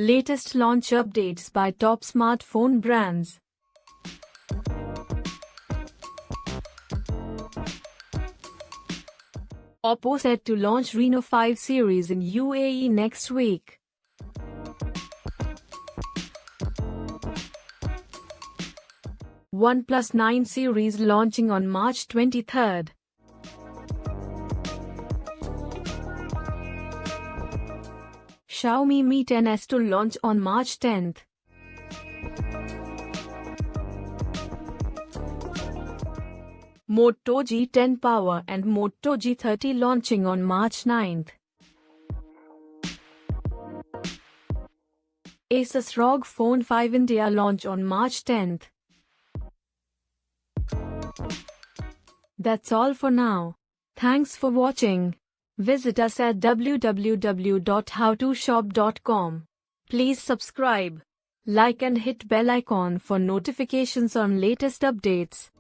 Latest launch updates by top smartphone brands. Oppo set to launch Reno 5 series in UAE next week. OnePlus 9 series launching on March 23rd. Xiaomi Mi 10s to launch on March 10th. Moto G10 Power and Moto G30 launching on March 9th. Asus ROG Phone 5 India launch on March 10th. That's all for now. Thanks for watching. Visit us at www.howtoshop.com. Please subscribe, like and hit bell icon for notifications on latest updates.